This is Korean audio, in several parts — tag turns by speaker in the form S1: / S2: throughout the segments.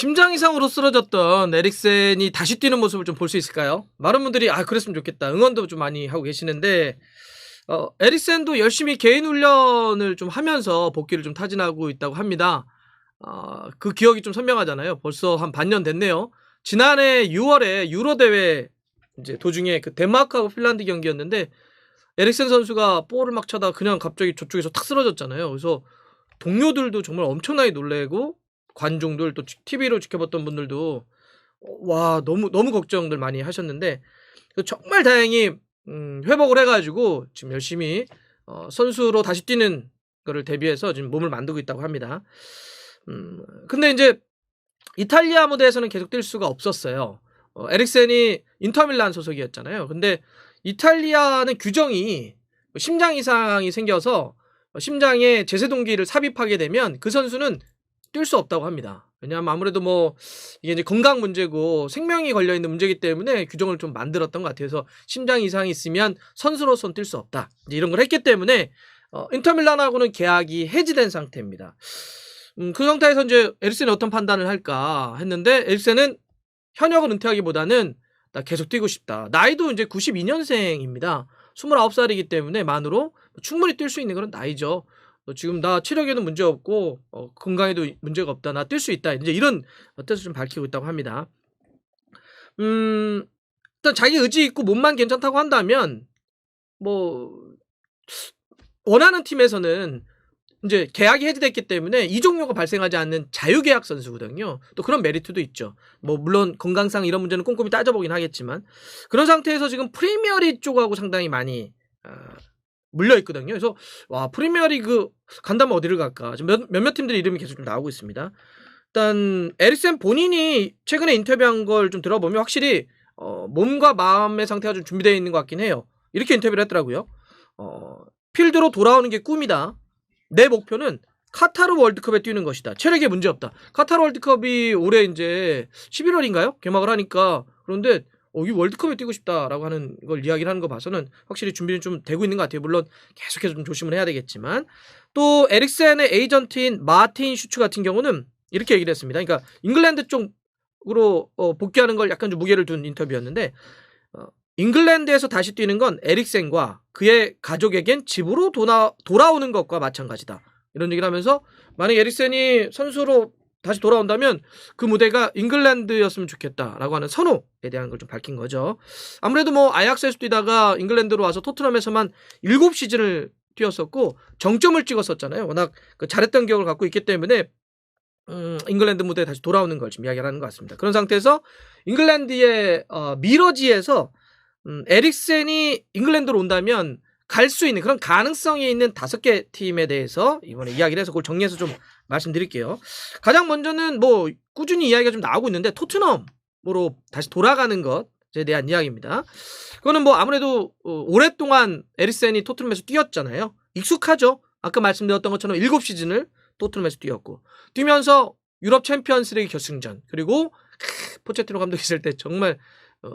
S1: 심장 이상으로 쓰러졌던 에릭센이 다시 뛰는 모습을 좀 볼 수 있을까요? 많은 분들이 그랬으면 좋겠다. 응원도 좀 많이 하고 계시는데 에릭센도 열심히 개인 훈련을 좀 하면서 복귀를 좀 타진하고 있다고 합니다. 그 기억이 좀 선명하잖아요. 벌써 한 반년 됐네요. 지난해 6월에 유로 대회 이제 도중에 그 덴마크하고 핀란드 경기였는데 에릭센 선수가 볼을 막 차다가 그냥 갑자기 저쪽에서 탁 쓰러졌잖아요. 그래서 동료들도 정말 엄청나게 놀래고 관중들 또 TV로 지켜봤던 분들도 와 너무 걱정들 많이 하셨는데 정말 다행히 회복을 해가지고 지금 열심히 선수로 다시 뛰는 거를 대비해서 지금 몸을 만들고 있다고 합니다. 근데 이제 이탈리아 무대에서는 계속 뛸 수가 없었어요. 에릭센이 인터밀란 소속이었잖아요. 근데 이탈리아는 규정이 심장 이상이 생겨서 심장에 제세동기를 삽입하게 되면 그 선수는 뛸 수 없다고 합니다. 왜냐하면 아무래도 뭐 이게 이제 건강 문제고 생명이 걸려 있는 문제이기 때문에 규정을 좀 만들었던 것 같아요. 그래서 심장 이상이 있으면 선수로서는 뛸 수 없다. 이런 걸 했기 때문에 인터밀란하고는 계약이 해지된 상태입니다. 그 상태에서 이제 에릭센이 어떤 판단을 할까 했는데 에릭센은 현역을 은퇴하기보다는 나 계속 뛰고 싶다. 나이도 이제 92년생입니다. 29살이기 때문에 만으로 충분히 뛸 수 있는 그런 나이죠. 지금 나 체력에는 문제 없고 건강에도 문제가 없다. 나 뛸 수 있다. 이제 이런 뜻을 좀 밝히고 있다고 합니다. 일단 자기 의지 있고 몸만 괜찮다고 한다면 뭐 원하는 팀에서는 이제 계약이 해지됐기 때문에 이적료가 발생하지 않는 자유계약 선수거든요. 또 그런 메리트도 있죠. 뭐 물론 건강상 이런 문제는 꼼꼼히 따져보긴 하겠지만 그런 상태에서 지금 프리미어리그 쪽하고 상당히 많이 물려 있거든요. 그래서 와 프리미어리그 간다면 어디를 갈까? 지금 몇몇 팀들의 이름이 계속 좀 나오고 있습니다. 일단 에릭센 본인이 최근에 인터뷰한 걸 좀 들어보면 확실히 몸과 마음의 상태가 좀 준비되어 있는 것 같긴 해요. 이렇게 인터뷰를 했더라고요. 필드로 돌아오는 게 꿈이다. 내 목표는 카타르 월드컵에 뛰는 것이다. 체력에 문제 없다. 카타르 월드컵이 올해 이제 11월인가요? 개막을 하니까 그런데 이 월드컵에 뛰고 싶다라고 하는 걸 이야기를 하는 거 봐서는 확실히 준비는 좀 되고 있는 것 같아요. 물론 계속해서 좀 조심을 해야 되겠지만 또 에릭센의 에이전트인 마틴 슈츠 같은 경우는 이렇게 얘기를 했습니다. 그러니까 잉글랜드 쪽으로 복귀하는 걸 약간 좀 무게를 둔 인터뷰였는데 잉글랜드에서 다시 뛰는 건 에릭센과 그의 가족에겐 집으로 돌아오는 것과 마찬가지다. 이런 얘기를 하면서 만약 에릭센이 선수로 다시 돌아온다면 그 무대가 잉글랜드였으면 좋겠다라고 하는 선호에 대한 걸 좀 밝힌 거죠. 아무래도 뭐 아약스에서 뛰다가 잉글랜드로 와서 토트넘에서만 7시즌을 뛰었었고 정점을 찍었었잖아요. 워낙 잘했던 기억을 갖고 있기 때문에 잉글랜드 무대에 다시 돌아오는 걸 지금 이야기를 하는 것 같습니다. 그런 상태에서 잉글랜드의 미러지에서 에릭센이 잉글랜드로 온다면 갈 수 있는 그런 가능성이 있는 5개 팀에 대해서 이번에 이야기를 해서 그걸 정리해서 좀 말씀드릴게요. 가장 먼저는 뭐 꾸준히 이야기가 좀 나오고 있는데 토트넘으로 다시 돌아가는 것에 대한 이야기입니다. 그거는 뭐 아무래도 오랫동안 에릭센이 토트넘에서 뛰었잖아요. 익숙하죠. 아까 말씀드렸던 것처럼 7시즌을 토트넘에서 뛰었고 뛰면서 유럽 챔피언스리그 결승전 그리고 포체티노 감독이 있을 때 정말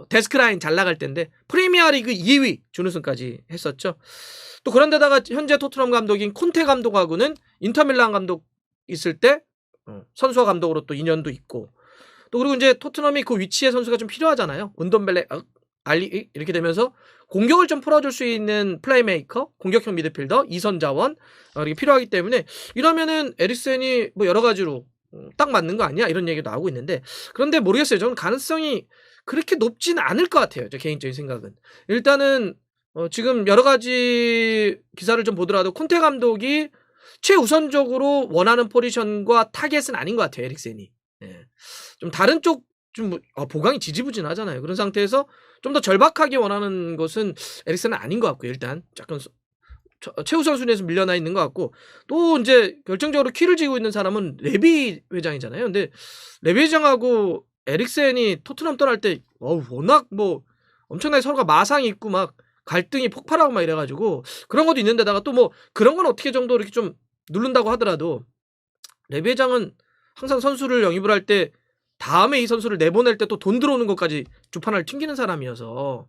S1: 데스크라인 잘 나갈 때인데 프리미어리그 2위 준우승까지 했었죠. 또 그런데다가 현재 토트넘 감독인 콘테 감독하고는 인터밀란 감독 있을 때 선수와 감독으로 또 인연도 있고 또 그리고 이제 토트넘이 그 위치에 선수가 좀 필요하잖아요. 운돈벨레 알리 이렇게 되면서 공격을 좀 풀어줄 수 있는 플레이메이커, 공격형 미드필더, 이선 자원 이렇게 필요하기 때문에 이러면은 에릭센이 뭐 여러 가지로 딱 맞는 거 아니야? 이런 얘기도 나오고 있는데 그런데 모르겠어요. 저는 가능성이 그렇게 높지는 않을 것 같아요. 제 개인적인 생각은. 일단은 지금 여러 가지 기사를 좀 보더라도 콘테 감독이 최우선적으로 원하는 포지션과 타겟은 아닌 것 같아요. 에릭센이. 예. 좀 다른 쪽 좀 보강이 지지부진하잖아요. 그런 상태에서 좀 더 절박하게 원하는 것은 에릭센은 아닌 것 같고요. 일단 약간 최우선 순위에서 밀려나 있는 것 같고 또 이제 결정적으로 키를 쥐고 있는 사람은 레비 회장이잖아요. 근데 레비 회장하고 에릭센이 토트넘 떠날 때 워낙 뭐 엄청나게 서로가 마상이 있고 막 갈등이 폭발하고 막 이래가지고 그런 것도 있는데다가 또 뭐 그런 건 어떻게 정도 이렇게 좀 누른다고 하더라도 레비 회장은 항상 선수를 영입을 할 때 다음에 이 선수를 내보낼 때 또 돈 들어오는 것까지 주판을 튕기는 사람이어서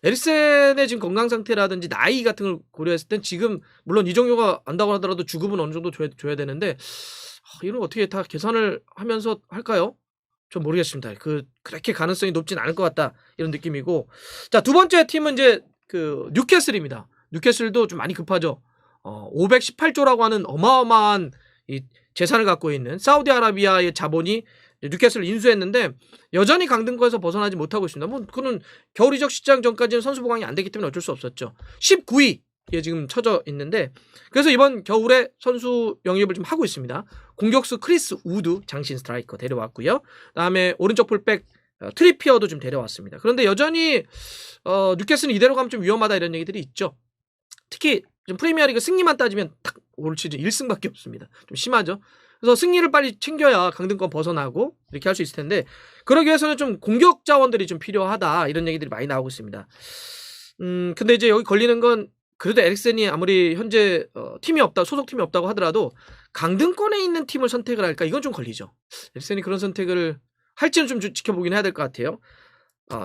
S1: 에릭센의 지금 건강 상태라든지 나이 같은 걸 고려했을 땐 지금 물론 이적료가 안다고 하더라도 주급은 어느 정도 줘야 되는데 이런 거 어떻게 다 계산을 하면서 할까요? 전 모르겠습니다. 그렇게 가능성이 높진 않을 것 같다 이런 느낌이고. 자, 두 번째 팀은 이제 그 뉴캐슬입니다. 뉴캐슬도 좀 많이 급하죠. 518조라고 하는 어마어마한 이 재산을 갖고 있는 사우디아라비아의 자본이 뉴캐슬을 인수했는데 여전히 강등권에서 벗어나지 못하고 있습니다. 뭐 그는 겨울 이적 시장 전까지는 선수 보강이 안 되기 때문에 어쩔 수 없었죠. 19위에 지금 쳐져 있는데 그래서 이번 겨울에 선수 영입을 좀 하고 있습니다. 공격수 크리스 우드 장신 스트라이커 데려왔고요. 그다음에 오른쪽 풀백 트리피어도 좀 데려왔습니다. 그런데 여전히 뉴캐슬은 이대로 가면 좀 위험하다 이런 얘기들이 있죠. 특히 좀 프리미어리그 승리만 따지면 딱 올 시즌 1승밖에 없습니다. 좀 심하죠. 그래서 승리를 빨리 챙겨야 강등권 벗어나고 이렇게 할 수 있을 텐데 그러기 위해서는 좀 공격 자원들이 좀 필요하다 이런 얘기들이 많이 나오고 있습니다. 근데 이제 여기 걸리는 건 그래도 에릭센이 아무리 현재 팀이 없다 소속 팀이 없다고 하더라도 강등권에 있는 팀을 선택을 할까 이건 좀 걸리죠. 에릭센이 그런 선택을 할지는 좀 지켜보긴 해야 될 것 같아요.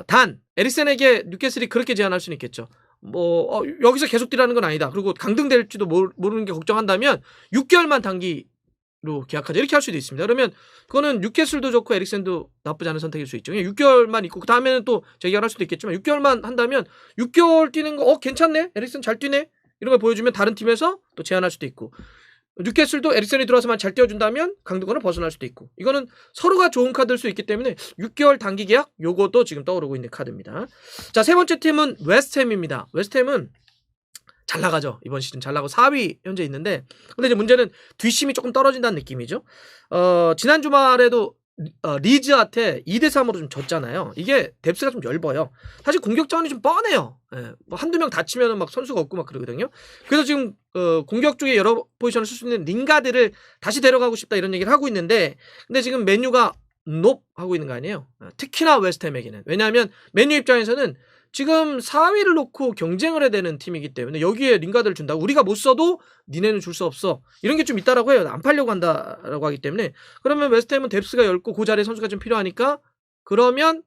S1: 단 에릭센에게 뉴캐슬이 그렇게 제안할 수는 있겠죠. 뭐 여기서 계속 뛰라는 건 아니다. 그리고 강등될지도 모르는 게 걱정한다면 6개월만 단기로 계약하자 이렇게 할 수도 있습니다. 그러면 그거는 뉴캐슬도 좋고 에릭센도 나쁘지 않은 선택일 수 있죠. 6개월만 있고 그 다음에는 또 재계약할 수도 있겠지만 6개월만 한다면 6개월 뛰는 거 괜찮네 에릭센 잘 뛰네 이런 걸 보여주면 다른 팀에서 또 제안할 수도 있고 뉴캐슬도 에릭센이 들어와서만 잘 뛰어준다면 강등권을 벗어날 수도 있고 이거는 서로가 좋은 카드일 수 있기 때문에 6개월 단기 계약 요것도 지금 떠오르고 있는 카드입니다. 자, 세 번째 팀은 웨스트햄입니다. 웨스트햄은 잘 나가죠. 이번 시즌 잘 나가고 4위 현재 있는데 근데 이제 문제는 뒷심이 조금 떨어진다는 느낌이죠. 지난 주말에도 리즈한테 2대3으로 좀 졌잖아요. 이게 뎁스가 좀 얇아요. 사실 공격 자원이 좀 뻔해요. 예, 뭐 한두 명 다치면 막 선수가 없고 막 그러거든요. 그래서 지금 공격 쪽에 여러 포지션을 쓸 수 있는 링가드를 다시 데려가고 싶다 이런 얘기를 하고 있는데 근데 지금 맨유가 높 하고 있는 거 아니에요. 특히나 웨스트햄에게는. 왜냐하면 맨유 입장에서는 지금 4위를 놓고 경쟁을 해야 되는 팀이기 때문에 여기에 링가드를 준다고 우리가 못 써도 니네는 줄 수 없어 이런 게 좀 있다라고 해요. 안 팔려고 한다라고 하기 때문에 그러면 웨스트햄은 뎁스가 얇고 그 자리에 선수가 좀 필요하니까 그러면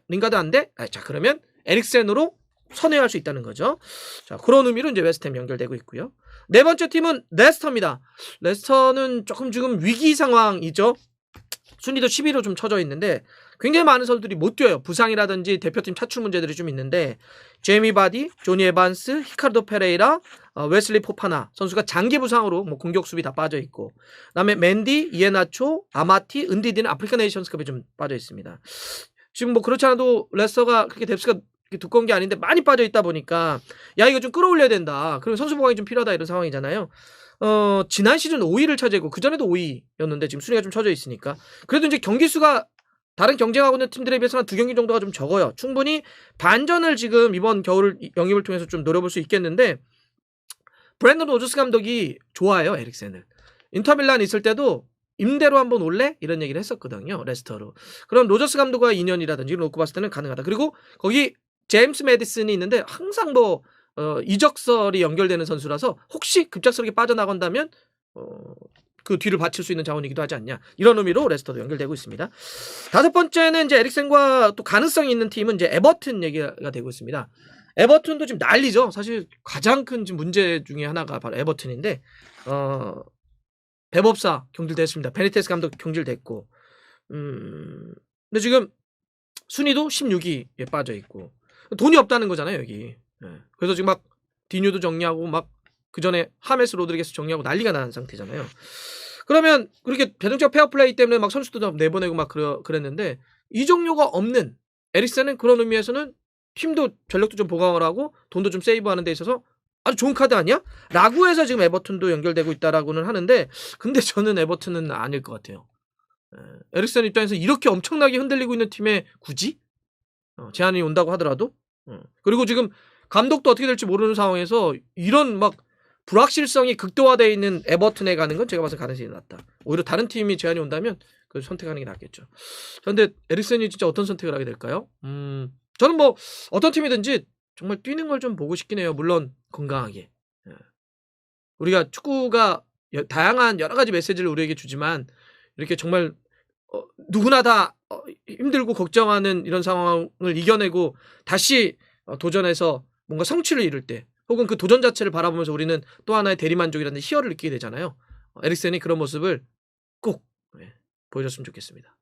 S1: 링가드 안 돼? 자 그러면 에릭센으로 선회할 수 있다는 거죠. 자 그런 의미로 이제 웨스트햄 연결되고 있고요. 네 번째 팀은 레스터입니다. 레스터는 조금 지금 위기 상황이죠. 순위도 10위로 좀 쳐져 있는데 굉장히 많은 선수들이 못 뛰어요. 부상이라든지 대표팀 차출 문제들이 좀 있는데 제이미 바디, 조니 에반스, 히카르도 페레이라, 웨슬리 포파나 선수가 장기 부상으로 뭐 공격 수비 다 빠져 있고 그다음에 맨디, 이에나초, 아마티, 은디디는 아프리카 네이션스컵에 좀 빠져 있습니다. 지금 뭐 그렇지 않아도 레스터가 그렇게 뎁스가 두꺼운 게 아닌데 많이 빠져 있다 보니까 야 이거 좀 끌어올려야 된다. 그러면 선수 보강이 좀 필요하다 이런 상황이잖아요. 지난 시즌 5위를 차지했고 그전에도 5위였는데 지금 순위가 좀 쳐져 있으니까 그래도 이제 경기 수가 다른 경쟁하고 있는 팀들에 비해서는 2경기 정도가 좀 적어요. 충분히 반전을 지금 이번 겨울 영입을 통해서 좀 노려볼 수 있겠는데 브랜든 로저스 감독이 좋아해요. 에릭센을. 인터밀란 있을 때도 임대로 한번 올래? 이런 얘기를 했었거든요. 레스터로. 그럼 로저스 감독과의 인연이라든지 이런 놓고 봤을 때는 가능하다. 그리고 거기 제임스 매디슨이 있는데 항상 뭐 이적설이 연결되는 선수라서 혹시 급작스럽게 빠져나간다면 그 뒤를 받칠 수 있는 자원이기도 하지 않냐 이런 의미로 레스터도 연결되고 있습니다. 다섯 번째는 이제 에릭센과 또 가능성이 있는 팀은 이제 에버튼 얘기가 되고 있습니다. 에버튼도 지금 난리죠. 사실 가장 큰 지금 문제 중에 하나가 바로 에버튼인데 배법사 경질됐습니다. 베니테스 감독 경질됐고 근데 지금 순위도 16위에 빠져 있고 돈이 없다는 거잖아요 여기. 그래서 지금 막 디뉴도 정리하고 막 그 전에 하메스 로드리게스 정리하고 난리가 난 상태잖아요. 그러면 그렇게 배동적 페어플레이 때문에 막 선수도 내보내고 막 그랬는데 이적료가 없는 에릭센은 그런 의미에서는 팀도 전력도 좀 보강을 하고 돈도 좀 세이브하는 데 있어서 아주 좋은 카드 아니야? 라고 해서 지금 에버튼도 연결되고 있다라고는 하는데 근데 저는 에버튼은 아닐 것 같아요. 에릭센 입장에서 이렇게 엄청나게 흔들리고 있는 팀에 굳이 제안이 온다고 하더라도 그리고 지금 감독도 어떻게 될지 모르는 상황에서 이런 막 불확실성이 극도화되어 있는 에버튼에 가는 건 제가 봐서 가능성이 낮다. 오히려 다른 팀이 제안이 온다면 그걸 선택하는 게 낫겠죠. 그런데 에릭센이 진짜 어떤 선택을 하게 될까요? 저는 뭐 어떤 팀이든지 정말 뛰는 걸 좀 보고 싶긴 해요. 물론 건강하게. 우리가 축구가 다양한 여러 가지 메시지를 우리에게 주지만 이렇게 정말 누구나 다 힘들고 걱정하는 이런 상황을 이겨내고 다시 도전해서 뭔가 성취를 이룰 때 혹은 그 도전 자체를 바라보면서 우리는 또 하나의 대리만족이라는 희열을 느끼게 되잖아요. 에릭센이 그런 모습을 꼭 보여줬으면 좋겠습니다.